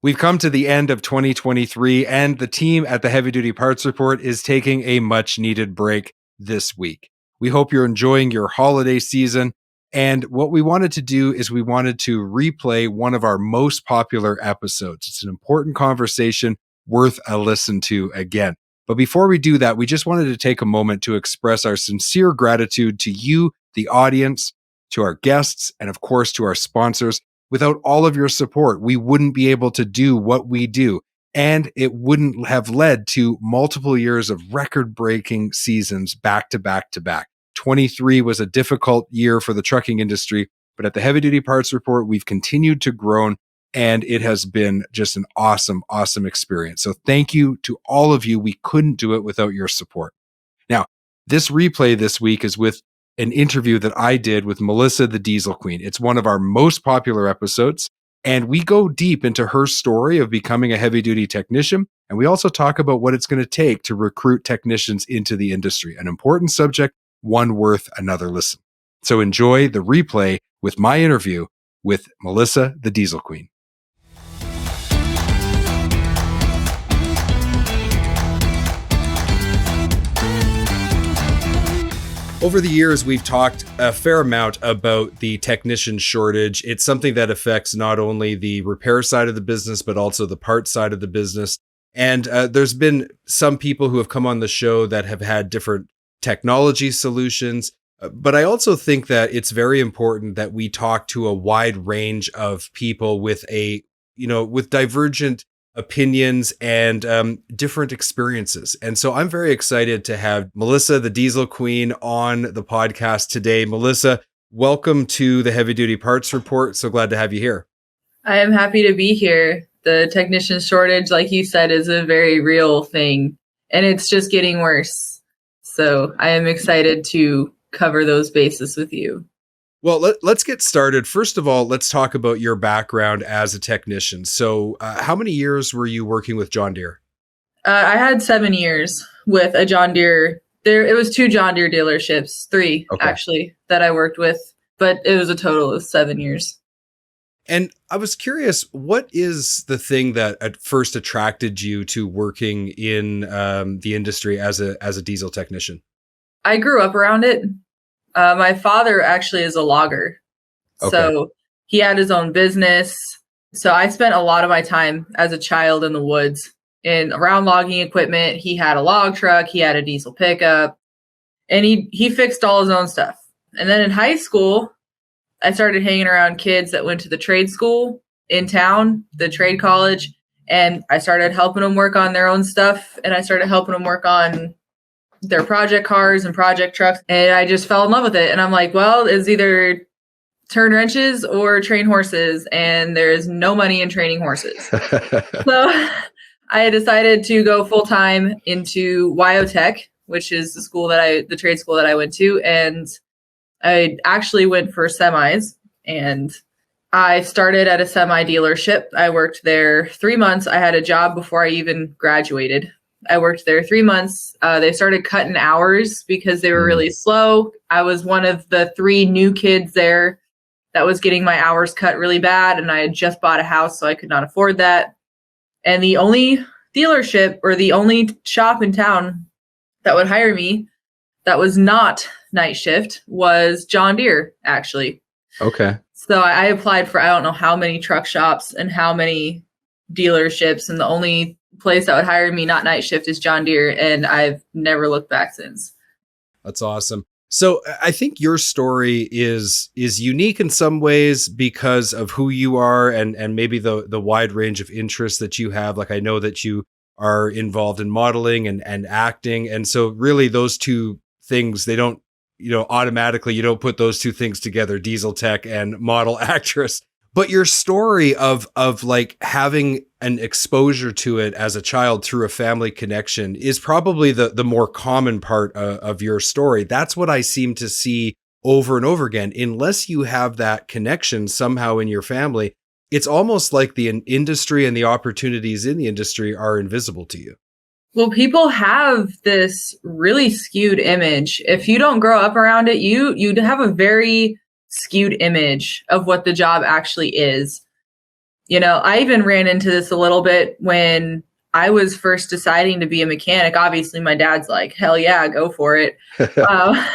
We've come to the end of 2023, and the team at the Heavy Duty Parts Report is taking a much needed break this week. We hope you're enjoying your holiday season. And what we wanted to do is we wanted to replay one of our most popular episodes. It's an important conversation worth a listen to again. But before we do that, we just wanted to take a moment to express our sincere gratitude to you, the audience, to our guests, and of course to our sponsors. Without all of your support, we wouldn't be able to do what we do, and it wouldn't have led to multiple years of record-breaking seasons back to back to back. 23 was a difficult year for the trucking industry, but at the Heavy Duty Parts Report, we've continued to grow, and it has been just an awesome, awesome experience. So thank you to all of you. We couldn't do it without your support. Now, this replay this week is with an interview that I did with Melissa, the Diesel Queen. It's one of our most popular episodes, and we go deep into her story of becoming a heavy-duty technician, and we also talk about what it's going to take to recruit technicians into the industry, an important subject, one worth another listen. So enjoy the replay with my interview with Melissa, the Diesel Queen. Over the years, we've talked a fair amount about the technician shortage. It's something that affects not only the repair side of the business, but also the parts side of the business. And there's been some people who have come on the show that have had different technology solutions. But I also think that it's very important that we talk to a wide range of people with with divergent opinions and different experiences. And so I'm very excited to have Melissa, the Diesel Queen, on the podcast today. Melissa, welcome to the Heavy Duty Parts Report. So glad to have you here. I am happy to be here. The technician shortage, like you said, is a very real thing, and it's just getting worse. So I am excited to cover those bases with you. Well, let's get started. First of all, let's talk about your background as a technician. So how many years were you working with John Deere? I had 7 years with a John Deere. It was 2 John Deere dealerships, 3 actually, that I worked with, but it was a total of 7 years. And I was curious, what is the thing that at first attracted you to working in the industry as a diesel technician? I grew up around it. My father actually is a logger. Okay. So he had his own business. So I spent a lot of my time as a child in the woods and around logging equipment. He had a log truck. He had a diesel pickup, and he fixed all his own stuff. And then in high school, I started hanging around kids that went to the trade school in town, the trade college, and I started helping them work on their own stuff. And I started helping them work on their project cars and project trucks. And I just fell in love with it. And I'm like, well, it's either turn wrenches or train horses. And there's no money in training horses. So I decided to go full time into Wyotech, which is the trade school that I went to. And I actually went for semis, and I started at a semi dealership. I worked there 3 months. I had a job before I even graduated. I worked there 3 months. They started cutting hours because they were really slow. I was one of the 3 new kids there that was getting my hours cut really bad. And I had just bought a house, so I could not afford that. And the only dealership or the only shop in town that would hire me that was not night shift was John Deere, actually. Okay. So I applied for I don't know how many truck shops and how many dealerships, and the only place that would hire me not night shift is John Deere, and I've never looked back since. That's awesome. So I think your story is unique in some ways because of who you are and maybe the wide range of interests that you have. Like, I know that you are involved in modeling and acting, and so really those two things, they don't, automatically you don't put those two things together, diesel tech and model actress. But your story of like having an exposure to it as a child through a family connection is probably the more common part of your story. That's what I seem to see over and over again. Unless you have that connection somehow in your family, it's almost like the industry and the opportunities in the industry are invisible to you. Well, people have this really skewed image. If you don't grow up around it, you'd have a very skewed image of what the job actually is. I even ran into this a little bit when I was first deciding to be a mechanic. Obviously, my dad's like, hell yeah, go for it. uh,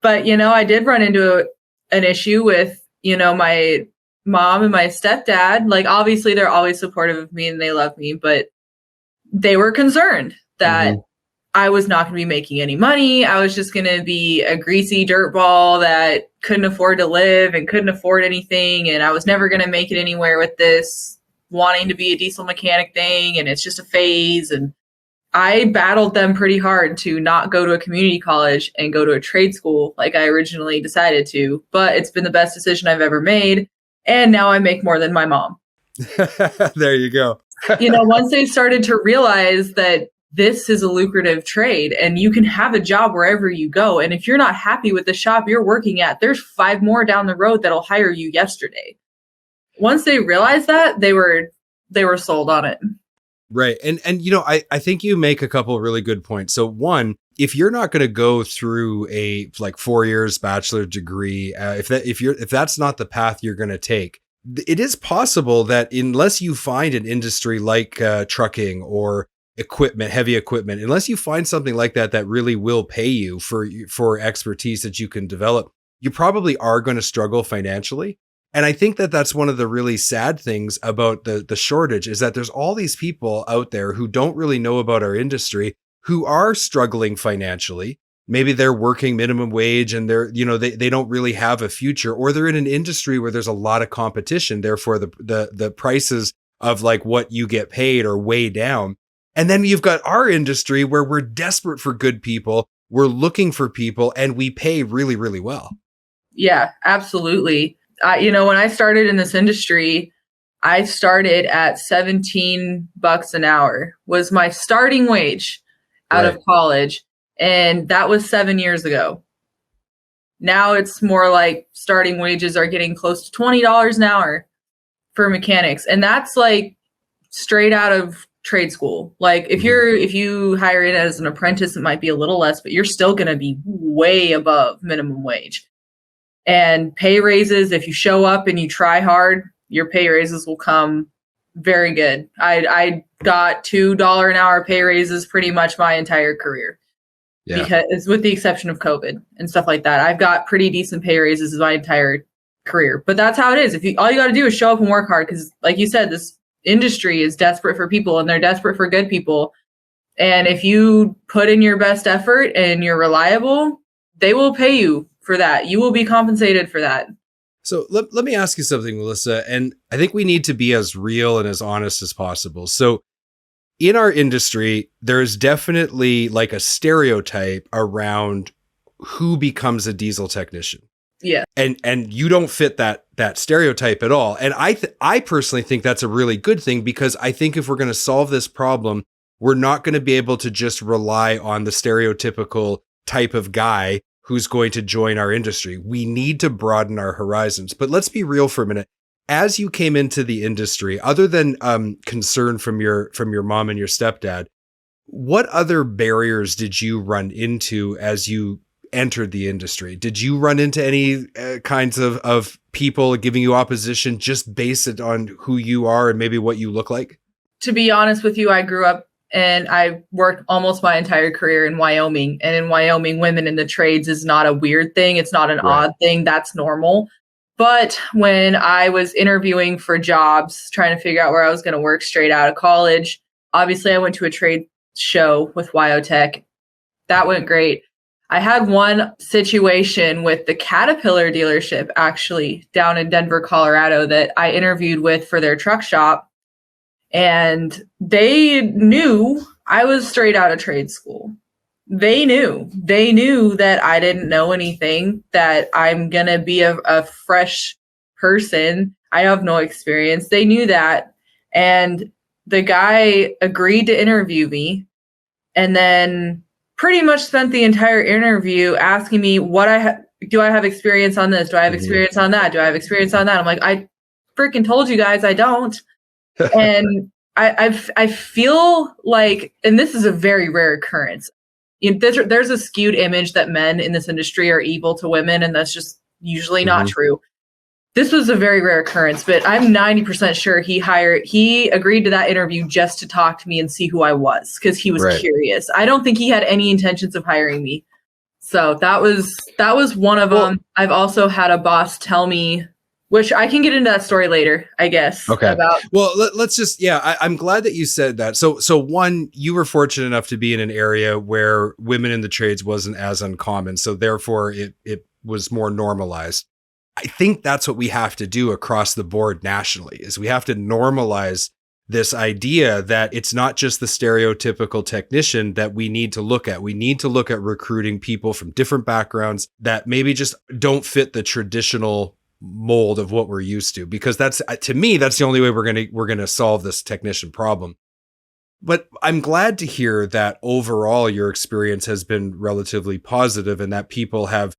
but, I did run into an issue with, my mom and my stepdad. Like, obviously, they're always supportive of me and they love me, but they were concerned that I was not going to be making any money. I was just going to be a greasy dirtball that couldn't afford to live and couldn't afford anything. And I was never going to make it anywhere with this wanting to be a diesel mechanic thing. And it's just a phase. And I battled them pretty hard to not go to a community college and go to a trade school like I originally decided to. But it's been the best decision I've ever made. And now I make more than my mom. There you go. Once they started to realize that this is a lucrative trade and you can have a job wherever you go. And if you're not happy with the shop you're working at, there's 5 more down the road that'll hire you yesterday. Once they realized that, they were sold on it. Right. And I think you make a couple of really good points. So one, if you're not going to go through a 4 years bachelor degree, if that's not the path you're going to take, it is possible that unless you find an industry like trucking or heavy equipment, unless you find something like that really will pay you for expertise that you can develop, you probably are going to struggle financially. And I think that that's one of the really sad things about the shortage is that there's all these people out there who don't really know about our industry, who are struggling financially. Maybe they're working minimum wage and they don't really have a future, or they're in an industry where there's a lot of competition. Therefore, the prices of what you get paid are way down. And then you've got our industry where we're desperate for good people. We're looking for people and we pay really, really well. Yeah, absolutely. When I started in this industry, I started at $17 an hour was my starting wage out of college. And that was 7 years ago. Now it's more like starting wages are getting close to $20 an hour for mechanics. And that's straight out of trade school. If you hire it as an apprentice, it might be a little less, but you're still going to be way above minimum wage. And pay raises, if you show up and you try hard, your pay raises will come very good. I got $2 an hour pay raises pretty much my entire career. Yeah. Because with the exception of COVID and stuff like that, I've got pretty decent pay raises my entire career. But that's how it is. All you got to do is show up and work hard, because like you said, this industry is desperate for people and they're desperate for good people. And if you put in your best effort and you're reliable, they will pay you for that. You will be compensated for that. So let me ask you something, Melissa, and I think we need to be as real and as honest as possible. So in our industry, there's definitely a stereotype around who becomes a diesel technician. Yeah. And you don't fit that stereotype at all. And I personally think that's a really good thing, because I think if we're going to solve this problem, we're not going to be able to just rely on the stereotypical type of guy who's going to join our industry. We need to broaden our horizons. But let's be real for a minute. As you came into the industry, other than concern from your mom and your stepdad, what other barriers did you run into as you entered the industry? Did you run into any kinds of people giving you opposition just based on who you are and maybe what you look like? To be honest with you, I grew up and I worked almost my entire career in Wyoming. And in Wyoming, women in the trades is not a weird thing. It's not an odd thing. That's normal. But when I was interviewing for jobs, trying to figure out where I was going to work straight out of college, obviously I went to a trade show with Wyotech. That went great. I had one situation with the Caterpillar dealership, actually, down in Denver, Colorado, that I interviewed with for their truck shop. And they knew I was straight out of trade school. They knew that I didn't know anything, that I'm going to be a fresh person. I have no experience. They knew that. And the guy agreed to interview me and then pretty much spent the entire interview asking me do I have experience on this? Do I have experience on that? Do I have experience on that? I'm like, I freaking told you guys I don't. And I feel like, and this is a very rare occurrence, there's a skewed image that men in this industry are evil to women, and that's just usually not true. this was a very rare occurrence, but I'm 90% sure he agreed to that interview just to talk to me and see who I was, because he was curious. I don't think he had any intentions of hiring me. So that was one of them. I've also had a boss tell me, which I can get into that story later, I guess. Okay. Well, let's just, I'm glad that you said that. So one, you were fortunate enough to be in an area where women in the trades wasn't as uncommon. So therefore it was more normalized. I think that's what we have to do across the board nationally, is we have to normalize this idea that it's not just the stereotypical technician that we need to look at. We need to look at recruiting people from different backgrounds that maybe just don't fit the traditional mold of what we're used to, because that's, to me, that's the only way we're going to solve this technician problem. But I'm glad to hear that overall your experience has been relatively positive and that people have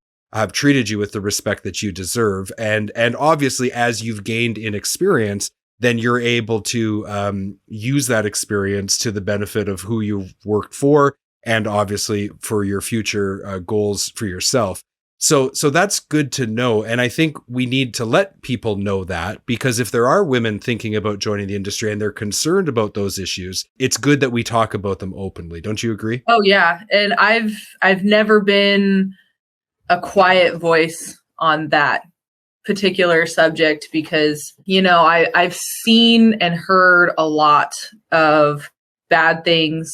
treated you with the respect that you deserve. And obviously, as you've gained in experience, then you're able to use that experience to the benefit of who you've worked for, and obviously for your future goals for yourself. So that's good to know. And I think we need to let people know that, because if there are women thinking about joining the industry and they're concerned about those issues, it's good that we talk about them openly. Don't you agree? Oh yeah. And I've never been a quiet voice on that particular subject, because, I've seen and heard a lot of bad things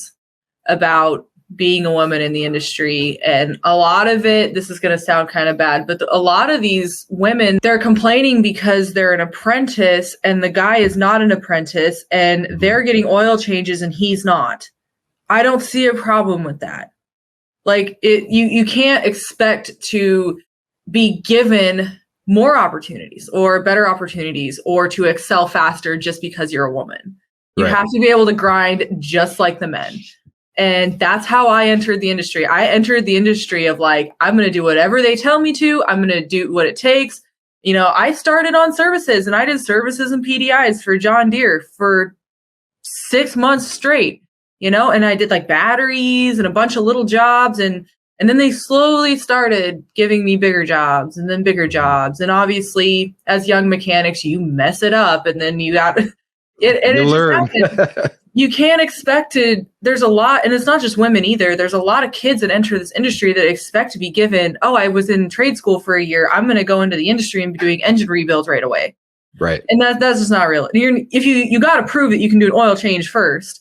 about being a woman in the industry. And a lot of it, this is going to sound kind of bad, but a lot of these women, they're complaining because they're an apprentice and the guy is not an apprentice and they're getting oil changes and he's not. I don't see a problem with that. Like, you can't expect to be given more opportunities or better opportunities or to excel faster just because you're a woman. You have to be able to grind just like the men. And that's how I entered the industry. I entered the industry of like, I'm going to do whatever they tell me to. I'm going to do what it takes. I started on services, and I did services and PDIs for John Deere for 6 months straight. And I did like batteries and a bunch of little jobs. And then they slowly started giving me bigger jobs and then bigger jobs. And obviously, as young mechanics, you mess it up and then you got it. You learn. You can't expect it. There's a lot, and it's not just women either. There's a lot of kids that enter this industry that expect to be given, I was in trade school for a year, I'm going to go into the industry and be doing engine rebuilds right away. Right. And that's just not real. If you got to prove that you can do an oil change first.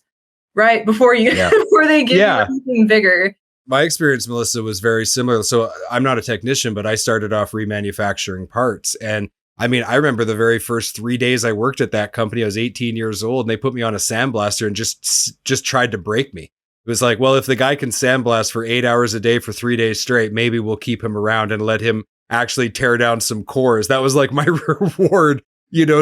Right, before before they give you anything bigger. My experience, Melissa, was very similar. So I'm not a technician, but I started off remanufacturing parts. And I remember the very first 3 days I worked at that company. I was 18 years old, and they put me on a sandblaster and just tried to break me. It was like, well, if the guy can sandblast for 8 hours a day for 3 days straight, maybe we'll keep him around and let him actually tear down some cores. That was like my reward.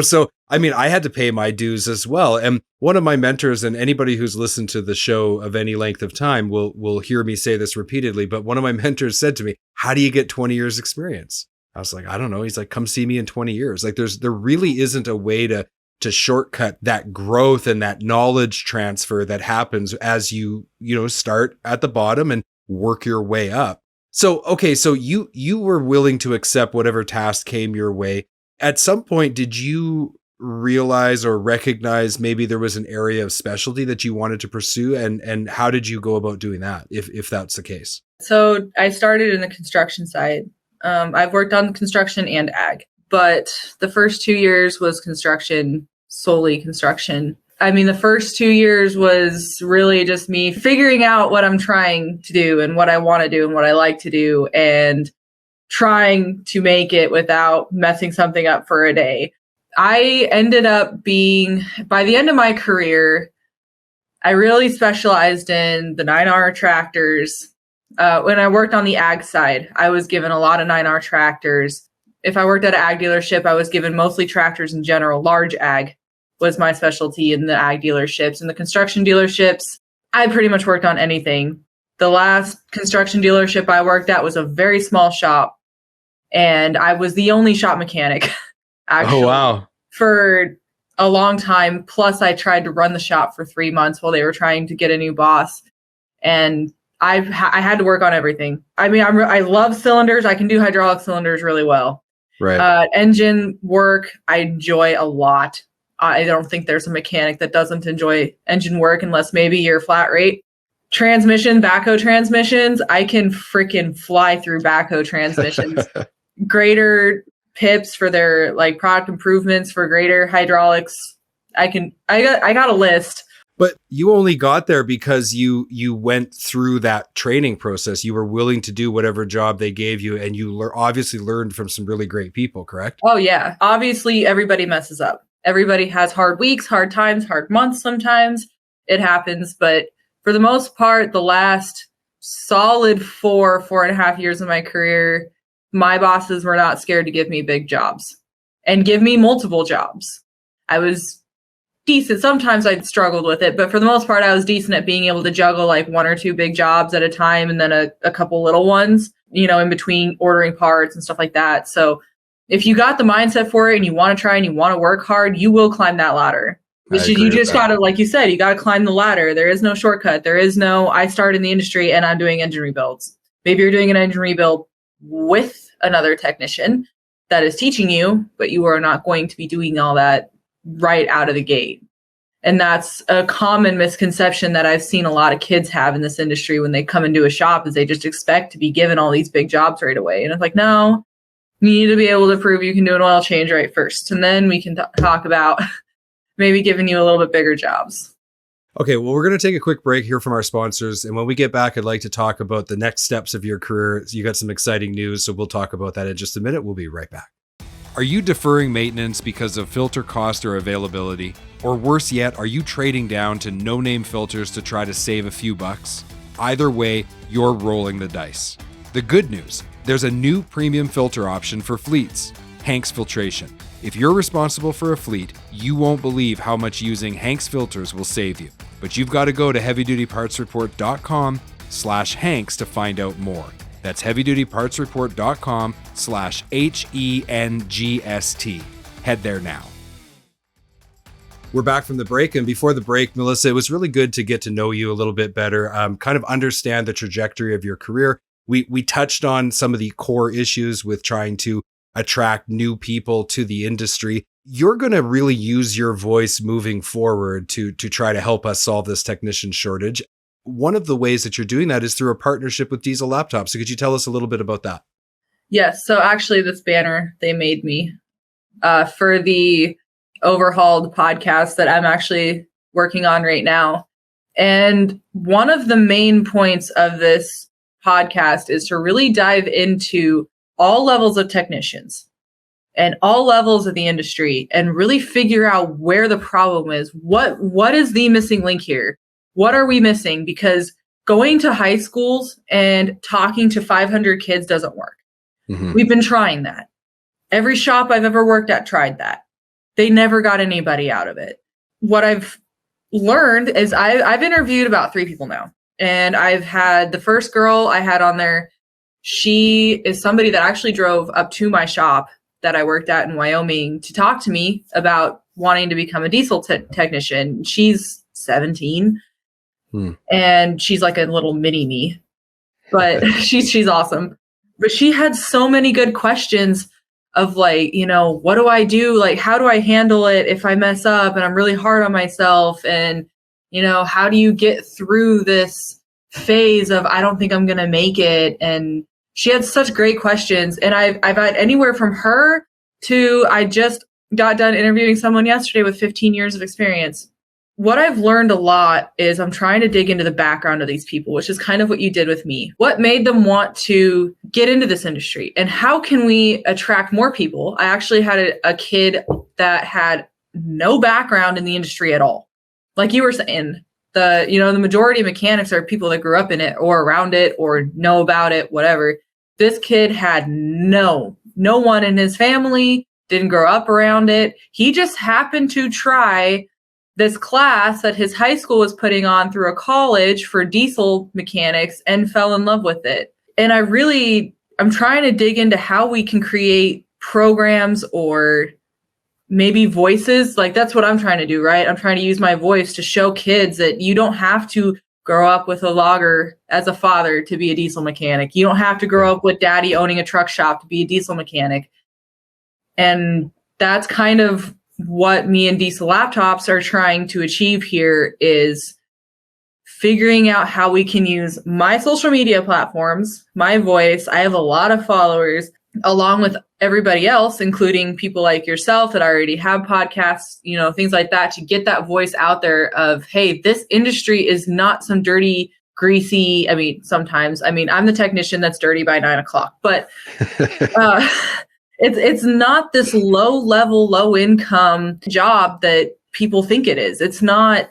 So, I had to pay my dues as well. And one of my mentors, and anybody who's listened to the show of any length of time will hear me say this repeatedly, but one of my mentors said to me, how do you get 20 years experience? I was like, I don't know. He's like, come see me in 20 years. Like there really isn't a way to shortcut that growth and that knowledge transfer that happens as you start at the bottom and work your way up. So, okay. So you were willing to accept whatever task came your way. At some point, did you realize or recognize maybe there was an area of specialty that you wanted to pursue? And how did you go about doing that, if that's the case? So I started in the construction side. I've worked on construction and ag, but the first 2 years was construction, solely construction. The first 2 years was really just me figuring out what I'm trying to do and what I want to do and what I like to do, and trying to make it without messing something up for a day. I ended up being, by the end of my career, I really specialized in the 9R tractors. When I worked on the ag side, I was given a lot of 9R tractors. If I worked at an ag dealership, I was given mostly tractors in general. Large ag was my specialty in the ag dealerships. In the construction dealerships, I pretty much worked on anything. The last construction dealership I worked at was a very small shop, and I was the only shop mechanic, actually. Oh, wow. For a long time. Plus, I tried to run the shop for 3 months while they were trying to get a new boss. And I had to work on everything. I love cylinders. I can do hydraulic cylinders really well. Right. Engine work, I enjoy a lot. I don't think there's a mechanic that doesn't enjoy engine work unless maybe you're flat rate. Transmission, backhoe transmissions, I can freaking fly through backhoe transmissions. Greater pips for their like product improvements for greater hydraulics. I got a list. But you only got there because you went through that training process. You were willing to do whatever job they gave you, and you obviously learned from some really great people, correct? Oh, yeah. Obviously, everybody messes up. Everybody has hard weeks, hard times, hard months sometimes. It happens. But for the most part, the last solid 4.5 years of my career, my bosses were not scared to give me big jobs and give me multiple jobs. I was decent. Sometimes I struggled with it, but for the most part, I was decent at being able to juggle like 1 or 2 big jobs at a time and then a couple little ones, in between ordering parts and stuff like that. So if you got the mindset for it and you want to try and you want to work hard, you will climb that ladder. You just got to, like you said, you got to climb the ladder. There is no shortcut. There is no, I started in the industry and I'm doing engine rebuilds. Maybe you're doing an engine rebuild with another technician that is teaching you, but you are not going to be doing all that right out of the gate. And that's a common misconception that I've seen a lot of kids have in this industry when they come into a shop, is they just expect to be given all these big jobs right away. And it's like, no, you need to be able to prove you can do an oil change right first. And then we can talk about maybe giving you a little bit bigger jobs. Okay, well, we're going to take a quick break here from our sponsors. And when we get back, I'd like to talk about the next steps of your career. You got some exciting news, so we'll talk about that in just a minute. We'll be right back. Are you deferring maintenance because of filter cost or availability? Or worse yet, are you trading down to no-name filters to try to save a few bucks? Either way, you're rolling the dice. The good news, there's a new premium filter option for fleets, Hanks Filtration. If you're responsible for a fleet, you won't believe how much using Hanks filters will save you. But you've got to go to heavydutypartsreport.com/Hanks to find out more. That's heavydutypartsreport.com/HENGST. Head there now. We're back from the break. And before the break, Melissa, it was really good to get to know you a little bit better, kind of understand the trajectory of your career. We touched on some of the core issues with trying to attract new people to the industry. You're going to really use your voice moving forward to try to help us solve this technician shortage. One of the ways that you're doing that is through a partnership with Diesel Laptops. So could you tell us a little bit about that? Yes. So actually this banner they made me for the overhauled podcast that I'm actually working on right now. And one of the main points of this podcast is to really dive into all levels of technicians and all levels of the industry and really figure out where the problem is. What is the missing link here? What are we missing? Because going to high schools and talking to 500 kids doesn't work. Mm-hmm. We've been trying that. Every shop I've ever worked at tried that. They never got anybody out of it. What I've learned is I've interviewed about 3 people now. And I've had the first girl I had on there. She is somebody that actually drove up to my shop that I worked at in Wyoming to talk to me about wanting to become a diesel technician. She's 17 and she's like a little mini me, but she's awesome. But she had so many good questions of like, what do I do? Like, how do I handle it if I mess up and I'm really hard on myself? And, how do you get through this phase of, I don't think I'm going to make it? And she had such great questions. And I've had anywhere from her to, I just got done interviewing someone yesterday with 15 years of experience. What I've learned a lot is I'm trying to dig into the background of these people, which is kind of what you did with me. What made them want to get into this industry? And how can we attract more people? I actually had a kid that had no background in the industry at all. Like you were saying, the majority of mechanics are people that grew up in it or around it or know about it, whatever. This kid had no one in his family, didn't grow up around it. He just happened to try this class that his high school was putting on through a college for diesel mechanics and fell in love with it. And I'm trying to dig into how we can create programs or maybe voices. Like that's what I'm trying to do, right? I'm trying to use my voice to show kids that you don't have to grow up with a logger as a father to be a diesel mechanic. You don't have to grow up with daddy owning a truck shop to be a diesel mechanic. And that's kind of what me and Diesel Laptops are trying to achieve here, is figuring out how we can use my social media platforms, my voice. I have a lot of followers, along with everybody else, including people like yourself that already have podcasts, you know, things like that, to get that voice out there of, hey, this industry is not some dirty, greasy. I mean, sometimes, I'm the technician that's dirty by 9 o'clock, but it's not this low level, low income job that people think it is. It's not.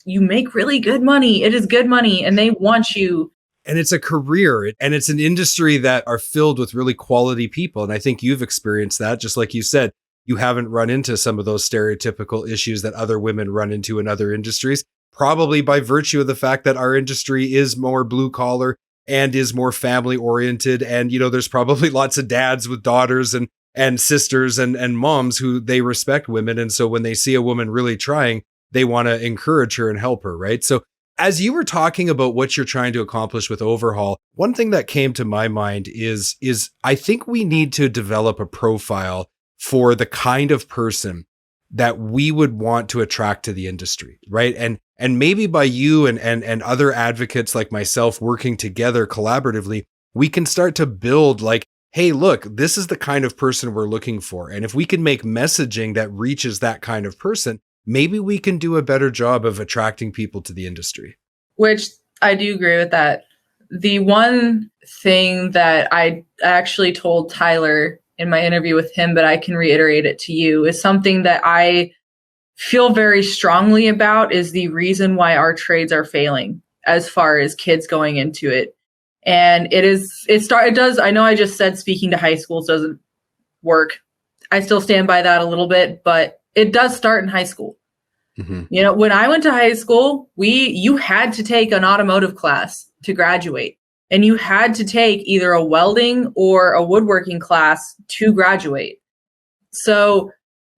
You make really good money. It is good money, and they want you. And it's a career, and it's an industry that are filled with really quality people. And I think you've experienced that. Just like you said, you haven't run into some of those stereotypical issues that other women run into in other industries, probably by virtue of the fact that our industry is more blue collar and is more family oriented. And, you know, there's probably lots of dads with daughters and sisters and moms who they respect women. And so when they see a woman really trying, they want to encourage her and help her, right? So as you were talking about what you're trying to accomplish with Overhaul, one thing that came to my mind is I think we need to develop a profile for the kind of person that we would want to attract to the industry, right? And maybe by you and other advocates like myself working together collaboratively, we can start to build like, hey, look, this is the kind of person we're looking for. And if we can make messaging that reaches that kind of person, maybe we can do a better job of attracting people to the industry. Which I do agree with that. The one thing that I actually told Tyler in my interview with him, but I can reiterate it to you, is something that I feel very strongly about, is the reason why our trades are failing as far as kids going into it. And it does, I know I just said speaking to high schools doesn't work. I still stand by that a little bit, but it does start in high school. Mm-hmm. You know, when I went to high school, you had to take an automotive class to graduate, and you had to take either a welding or a woodworking class to graduate. So,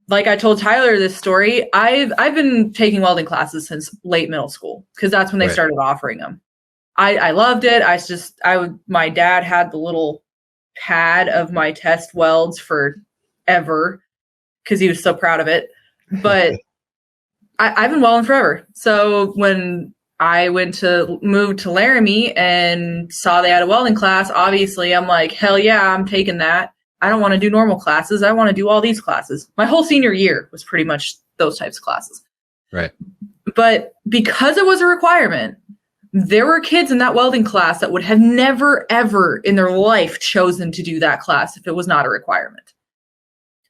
like I told Tyler this story, I've been taking welding classes since late middle school, because that's when they started offering them. I loved it. My dad had the little pad of my test welds forever because he was so proud of it. But I've been welding forever. So when I moved to Laramie and saw they had a welding class, obviously I'm like, hell yeah, I'm taking that. I don't want to do normal classes. I want to do all these classes. My whole senior year was pretty much those types of classes. Right. But because it was a requirement, there were kids in that welding class that would have never, ever in their life chosen to do that class if it was not a requirement.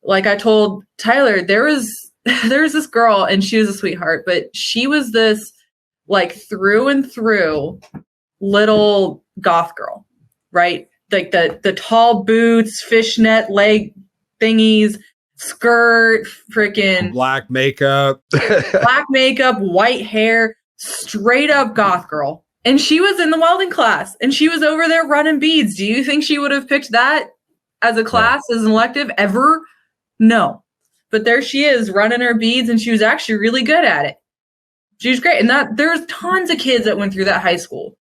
Like I told Tyler, there's this girl, and she was a sweetheart, but she was this like through and through little goth girl, right? Like the tall boots, fishnet leg thingies, skirt, freaking black makeup, white hair, straight up goth girl. And she was in the welding class, and she was over there running beads. Do you think she would have picked that as a class, as an elective ever? No. But there she is running her beads, and she was actually really good at it. She was great. And there's tons of kids that went through that high school.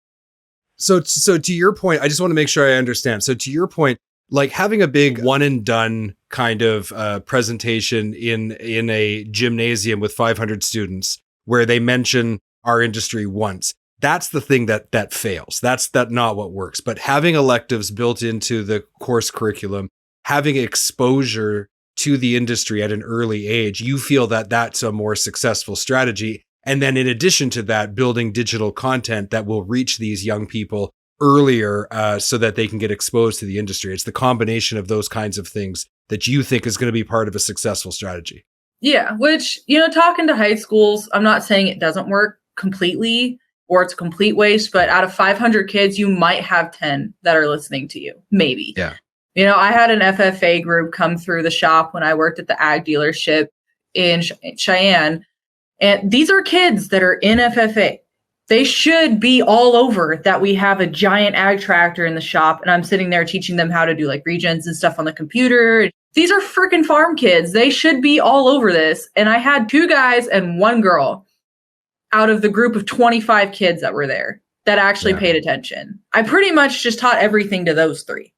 So to your point, I just want to make sure I understand. So to your point, like having a big one and done kind of presentation in a gymnasium with 500 students where they mention our industry once, that's the thing that fails. That's not what works. But having electives built into the course curriculum, having exposure to the industry at an early age, you feel that that's a more successful strategy. And then in addition to that, building digital content that will reach these young people earlier so that they can get exposed to the industry. It's the combination of those kinds of things that you think is going to be part of a successful strategy. Yeah, which, talking to high schools, I'm not saying it doesn't work completely or it's a complete waste, but out of 500 kids, you might have 10 that are listening to you, maybe. Yeah. I had an FFA group come through the shop when I worked at the ag dealership in Cheyenne. And these are kids that are in FFA. They should be all over that we have a giant ag tractor in the shop, and I'm sitting there teaching them how to do like regens and stuff on the computer. These are freaking farm kids. They should be all over this. And I had 2 guys and 1 girl out of the group of 25 kids that were there that actually paid attention. I pretty much just taught everything to those 3.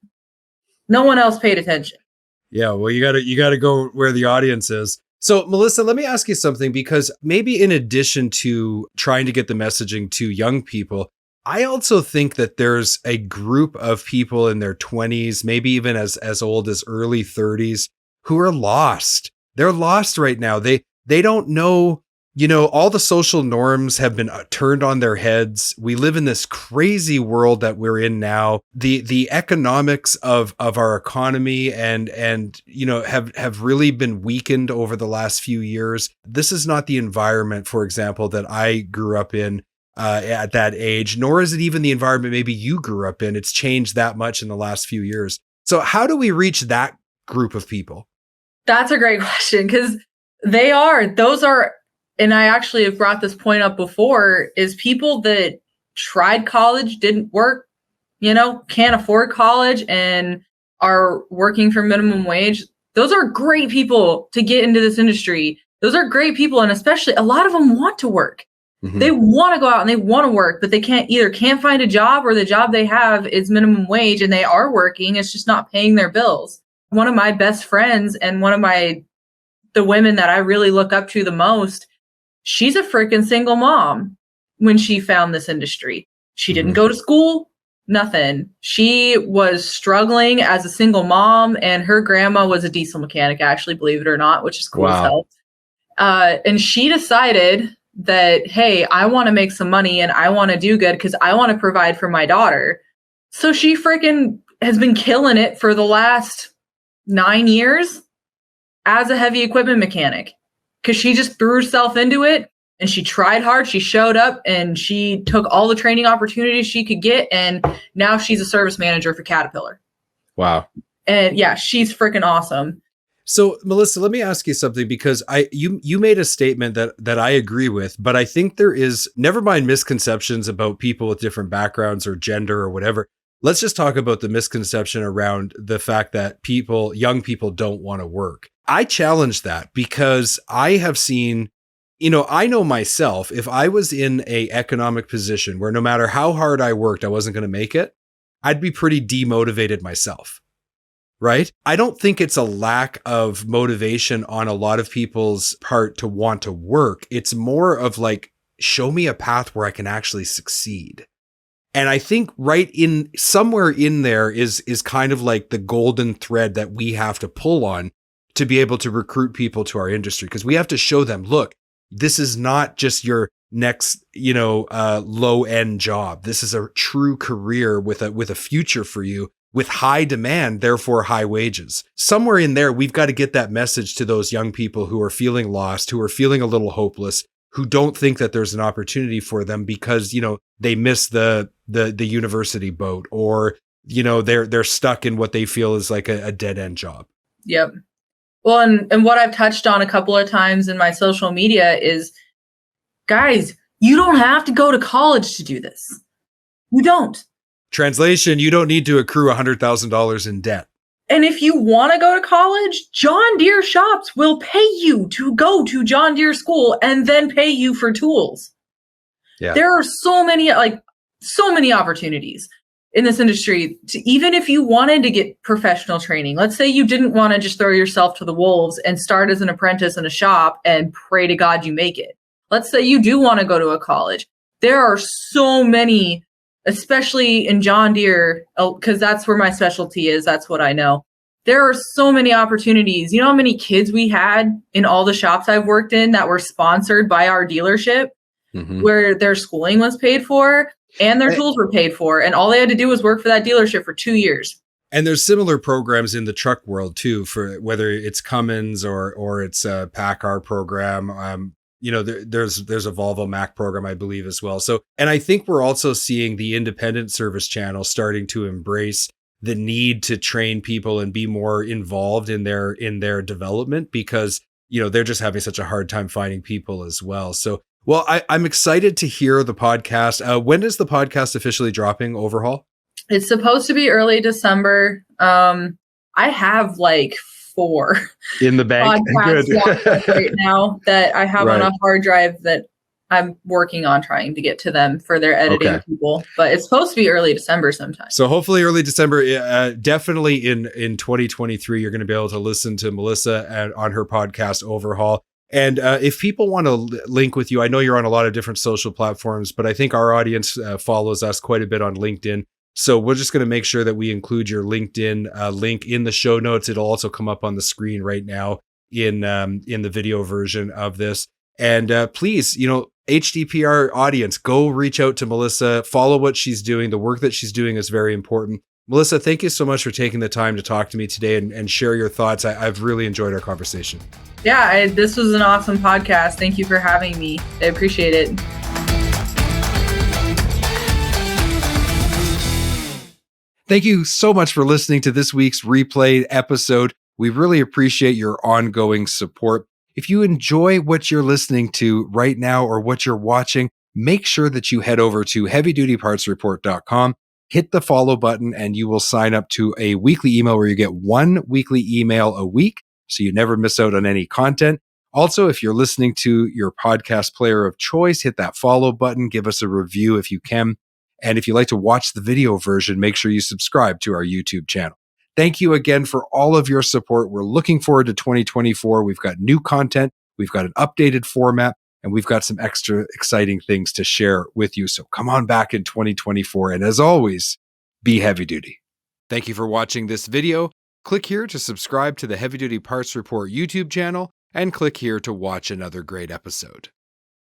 No one else paid attention. Yeah, well, you gotta go where the audience is. So, Melissa, let me ask you something, because maybe in addition to trying to get the messaging to young people, I also think that there's a group of people in their 20s, maybe even as old as early 30s, who are lost. They're lost right now. They don't know, all the social norms have been turned on their heads. We live in this crazy world that we're in now. The economics of our economy and have really been weakened over the last few years. This is not the environment, for example, that I grew up in at that age, nor is it even the environment maybe you grew up in. It's changed that much in the last few years. So how do we reach that group of people? That's a great question, because those are, and I actually have brought this point up before, is people that tried college, didn't work, can't afford college and are working for minimum wage. Those are great people to get into this industry. Those are great people. And especially a lot of them want to work. Mm-hmm. They want to go out and they want to work, but they can't find a job, or the job they have is minimum wage and they are working. It's just not paying their bills. One of my best friends and the women that I really look up to the most, she's a freaking single mom when she found this industry. She didn't go to school, nothing. She was struggling as a single mom, and her grandma was a diesel mechanic, actually, believe it or not, which is cool as hell. And she decided that, hey, I want to make some money and I want to do good because I want to provide for my daughter. So she freaking has been killing it for the last 9 years as a heavy equipment mechanic, because she just threw herself into it and she tried hard. She showed up and she took all the training opportunities she could get. And now she's a service manager for Caterpillar. Wow. And yeah, she's freaking awesome. So, Melissa, let me ask you something, because you made a statement that I agree with, but I think there is, never mind misconceptions about people with different backgrounds or gender or whatever. Let's just talk about the misconception around the fact that young people don't want to work. I challenge that, because I have seen, I know myself, if I was in a economic position where no matter how hard I worked, I wasn't going to make it, I'd be pretty demotivated myself. Right? I don't think it's a lack of motivation on a lot of people's part to want to work. It's more of like, show me a path where I can actually succeed. And I think somewhere in there is kind of like the golden thread that we have to pull on to be able to recruit people to our industry. Because we have to show them, look, this is not just your next, low end job. This is a true career with a future for you, with high demand, therefore high wages. Somewhere in there, we've got to get that message to those young people who are feeling lost, who are feeling a little hopeless, who don't think that there's an opportunity for them because, they miss the university boat, or, they're stuck in what they feel is like a dead end job. Yep. Well, and what I've touched on a couple of times in my social media is, guys, you don't have to go to college to do this. You don't. Translation, you don't need to accrue $100,000 in debt. And if you want to go to college, John Deere shops will pay you to go to John Deere school and then pay you for tools. Yeah. There are so many opportunities in this industry. Even if you wanted to get professional training, let's say you didn't want to just throw yourself to the wolves and start as an apprentice in a shop and pray to God you make it. Let's say you do want to go to a college. There are so many, especially in John Deere, because that's where my specialty is. That's what I know. There are so many opportunities. You know how many kids we had in all the shops I've worked in that were sponsored by our dealership, where their schooling was paid for and their tools were paid for, and all they had to do was work for that dealership for 2 years. And there's similar programs in the truck world too, for whether it's Cummins or it's a PACCAR program. There's a Volvo Mac program, I believe, as well. So, and I think we're also seeing the independent service channel starting to embrace the need to train people and be more involved in their development, because, they're just having such a hard time finding people as well. So, well, I'm excited to hear the podcast. When is the podcast officially dropping, Overhaul? It's supposed to be early December. I have like 4 in the bank podcasts right now that I have on a hard drive that I'm working on trying to get to them for their editing people, but it's supposed to be early December sometime. So hopefully early December, definitely in 2023, you're going to be able to listen to Melissa on her podcast Overhaul. And if people want to link with you, I know you're on a lot of different social platforms, but I think our audience follows us quite a bit on LinkedIn. So we're just going to make sure that we include your LinkedIn link in the show notes. It'll also come up on the screen right now in the video version of this. And please, HDPR audience, go reach out to Melissa, follow what she's doing. The work that she's doing is very important. Melissa, thank you so much for taking the time to talk to me today and share your thoughts. I've really enjoyed our conversation. Yeah, this was an awesome podcast. Thank you for having me. I appreciate it. Thank you so much for listening to this week's replay episode. We really appreciate your ongoing support. If you enjoy what you're listening to right now or what you're watching, make sure that you head over to heavydutypartsreport.com, hit the follow button, and you will sign up to a weekly email where you get one weekly email a week, so you never miss out on any content. Also, if you're listening to your podcast player of choice, hit that follow button, give us a review if you can. And if you like to watch the video version, make sure you subscribe to our YouTube channel. Thank you again for all of your support. We're looking forward to 2024. We've got new content, we've got an updated format, and we've got some extra exciting things to share with you. So come on back in 2024. And as always, be heavy duty. Thank you for watching this video. Click here to subscribe to the Heavy Duty Parts Report YouTube channel, and click here to watch another great episode.